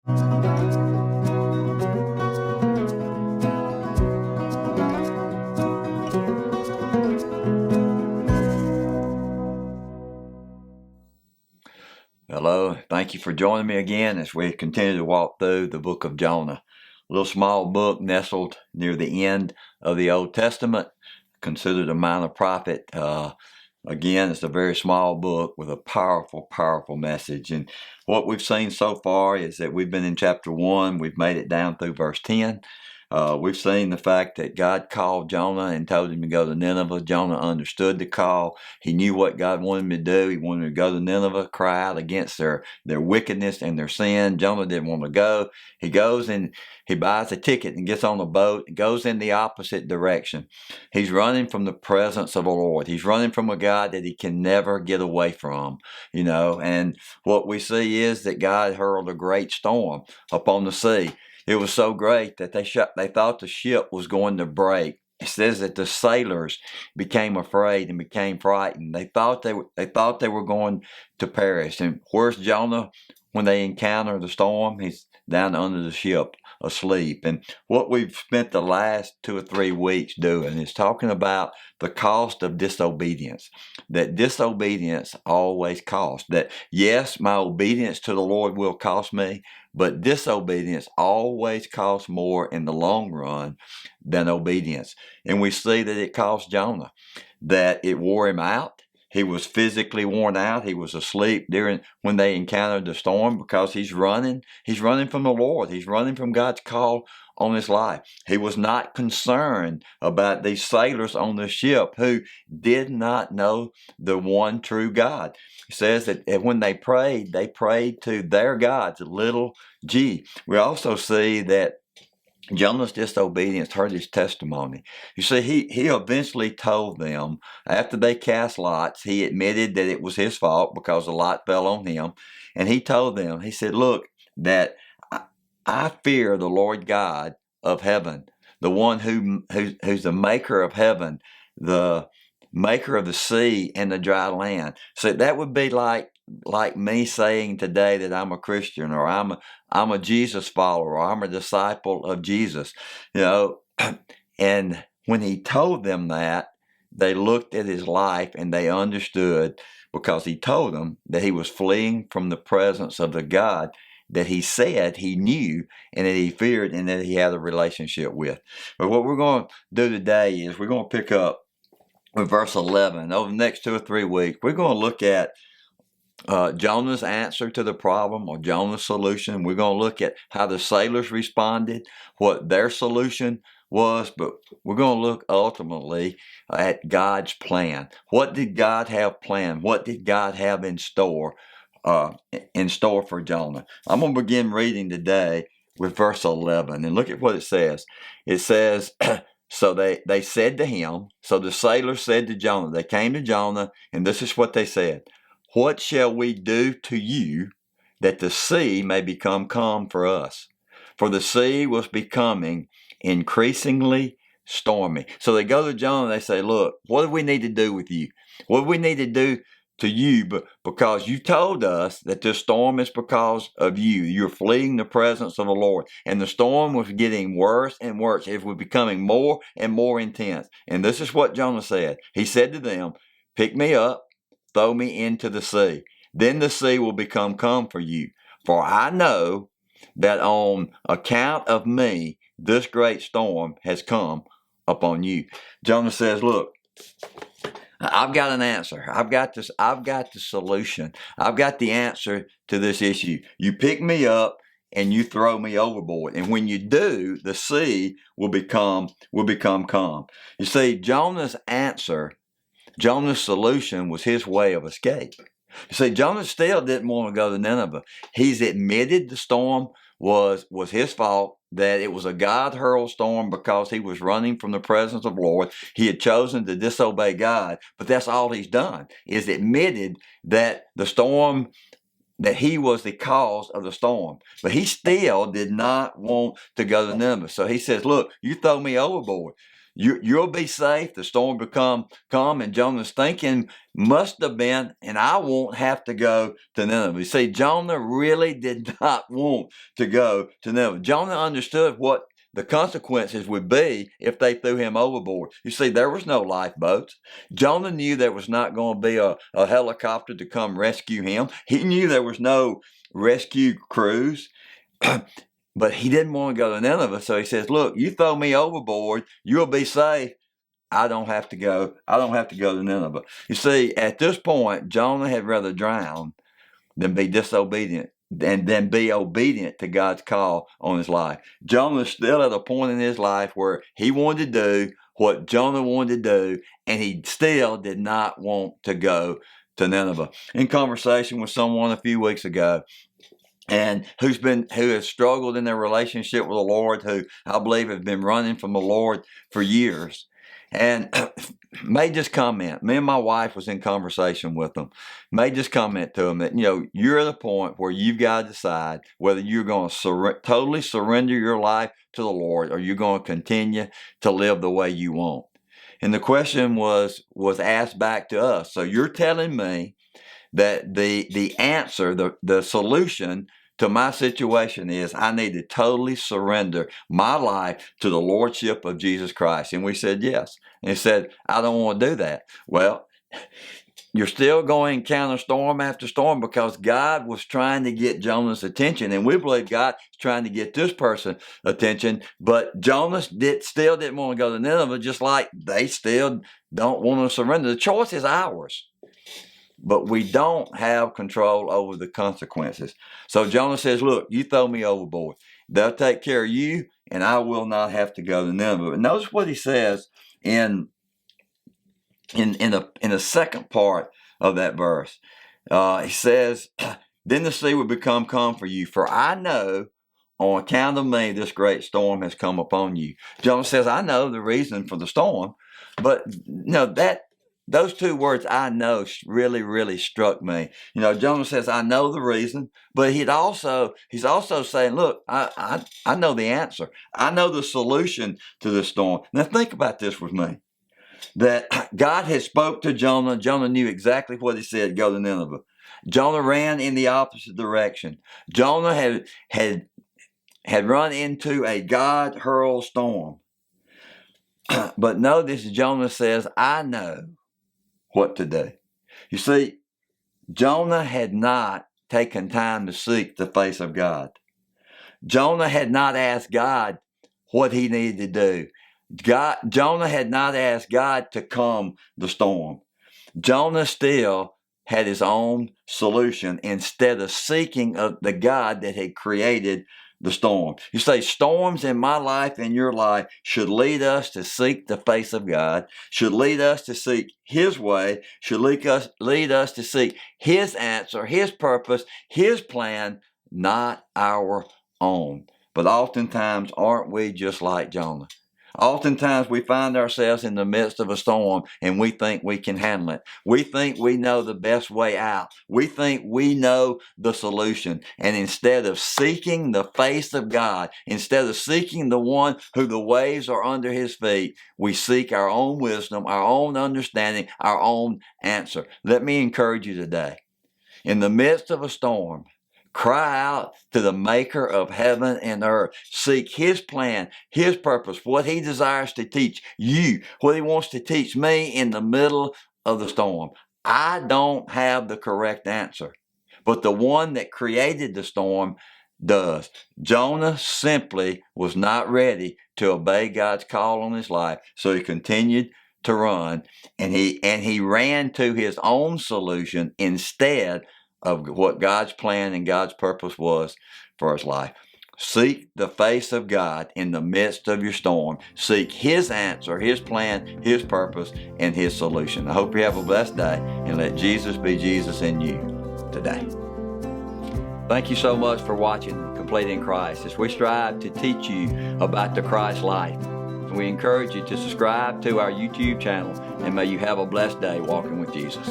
Hello, thank you for joining me again as we continue to walk through the book of Jonah. A little small book nestled near the end of the Old Testament, considered a minor prophet. Again, it's a very small book with a powerful, powerful message. And what we've seen so far is that we've been in chapter 1, we've made it down through verse 10. We've seen the fact that God called Jonah and told him to go to Nineveh. Jonah understood the call. He knew what God wanted him to do. He wanted to go to Nineveh, cry out against their wickedness and their sin. Jonah didn't want to go. He goes and he buys a ticket and gets on a boat and goes in the opposite direction. He's running from the presence of the Lord. He's running from a God that he can never get away from, and what we see is that God hurled a great storm upon the sea. It was so great that they thought the ship was going to break. It says that the sailors became afraid and became frightened. They thought they were going to perish. And where's Jonah when they encounter the storm? He's down under the ship, asleep. And what we've spent the last 2 or 3 weeks doing is talking about the cost of disobedience. That disobedience always costs. That yes, my obedience to the Lord will cost me, but disobedience always costs more in the long run than obedience. And we see that it cost Jonah, that it wore him out. He was physically worn out. He was asleep when they encountered the storm because he's running. He's running from the Lord. He's running from God's call on his life. He was not concerned about these sailors on the ship who did not know the one true God. It says that when they prayed to their gods, little g. We also see that Jonah's disobedience hurt his testimony. You see, he eventually told them, after they cast lots, he admitted that it was his fault because the lot fell on him. And he told them, he said, look, that I fear the Lord God of heaven, the one who's the maker of heaven, the maker of the sea and the dry land. So that would be like me saying today that I'm a Christian, or I'm a Jesus follower, or I'm a disciple of Jesus, And when he told them that, they looked at his life and they understood, because he told them that he was fleeing from the presence of the God that he said he knew and that he feared and that he had a relationship with. But what we're going to do today is we're going to pick up with verse 11. Over the next 2 or 3 weeks, we're going to look at Jonah's answer to the problem, or Jonah's solution. We're going to look at how the sailors responded, what their solution was, but we're going to look ultimately at God's plan. What did God have planned? What did God have in store for Jonah? I'm going to begin reading today with verse 11, and look at what it says. It says, so they said to him, so the sailors said to Jonah, they came to Jonah, and this is what they said. What shall we do to you that the sea may become calm for us? For the sea was becoming increasingly stormy. So they go to Jonah and they say, look, what do we need to do with you? What do we need to do to you? But because you told us that this storm is because of you. You're fleeing the presence of the Lord. And the storm was getting worse and worse. It was becoming more and more intense. And this is what Jonah said. He said to them, pick me up, throw me into the sea. Then the sea will become calm for you. For I know that on account of me, this great storm has come upon you. Jonah says, look, I've got an answer. I've got the solution. I've got the answer to this issue. You pick me up and you throw me overboard. And when you do, the sea will become calm. You see, Jonah's solution was his way of escape. You see, Jonah still didn't want to go to Nineveh. He's admitted the storm was his fault, that it was a God-hurled storm because he was running from the presence of the Lord. He had chosen to disobey God, but that's all he's done, is admitted that the storm, that he was the cause of the storm. But he still did not want to go to Nineveh. So he says, look, you throw me overboard. You'll be safe. The storm will come. And Jonah's thinking must have been, and I won't have to go to Nineveh. You see, Jonah really did not want to go to Nineveh. Jonah understood what the consequences would be if they threw him overboard. You see, there was no lifeboats. Jonah knew there was not going to be a helicopter to come rescue him. He knew there was no rescue crews. But he didn't want to go to Nineveh, so he says, look, you throw me overboard, you'll be safe. I don't have to go. I don't have to go to Nineveh. You see, at this point, Jonah had rather drown than be disobedient and then be obedient to God's call on his life. Jonah's still at a point in his life where he wanted to do what Jonah wanted to do, and he still did not want to go to Nineveh. In conversation with someone a few weeks ago, and who has struggled in their relationship with the Lord, who I believe has been running from the Lord for years, and made this comment. Me and my wife was in conversation with them. Made this comment to them that, you're at a point where you've got to decide whether you're going to totally surrender your life to the Lord, or you're going to continue to live the way you want. And the question was asked back to us. So you're telling me that the answer, the solution to my situation is I need to totally surrender my life to the Lordship of Jesus Christ. And we said yes. And he said, I don't want to do that. Well, you're still going to encounter storm after storm, because God was trying to get Jonah's attention. And we believe God is trying to get this person's attention. But Jonah still didn't want to go to Nineveh, just like they still don't want to surrender. The choice is ours. But we don't have control over the consequences. So Jonah says, look, you throw me overboard. They'll take care of you, and I will not have to go to Nineveh. But notice what he says in the second part of that verse. He says, then the sea will become calm for you, for I know on account of me this great storm has come upon you. Jonah says, I know the reason for the storm, but those two words, I know, really, really struck me. Jonah says, I know the reason, but he's also saying, look, I know the answer. I know the solution to this storm. Now think about this with me, that God had spoke to Jonah. Jonah knew exactly what he said, go to Nineveh. Jonah ran in the opposite direction. Jonah had run into a God-hurled storm. But notice Jonah says, I know what to do. You see, Jonah had not taken time to seek the face of God. Jonah had not asked God what he needed to do. Jonah had not asked God to calm the storm. Jonah still had his own solution instead of seeking the God that had created the storm. You say storms in my life and your life should lead us to seek the face of God, should lead us to seek His way, should lead us to seek His answer, His purpose, His plan, not our own. But oftentimes, aren't we just like Jonah? Oftentimes we find ourselves in the midst of a storm and we think we can handle it. We think we know the best way out. We think we know the solution. And instead of seeking the face of God, instead of seeking the one who the waves are under his feet, we seek our own wisdom, our own understanding, our own answer. Let me encourage you today. In the midst of a storm, cry out to the maker of heaven and earth. Seek his plan, his purpose, what he desires to teach you, what he wants to teach me in the middle of the storm. I don't have the correct answer, but the one that created the storm does. Jonah simply was not ready to obey God's call on his life, so he continued to run, and he ran to his own solution instead of what God's plan and God's purpose was for his life. Seek the face of God in the midst of your storm. Seek his answer, his plan, his purpose, and his solution. I hope you have a blessed day, and let Jesus be Jesus in you today. Thank you so much for watching Complete in Christ as we strive to teach you about the Christ life. We encourage you to subscribe to our YouTube channel, and may you have a blessed day walking with Jesus.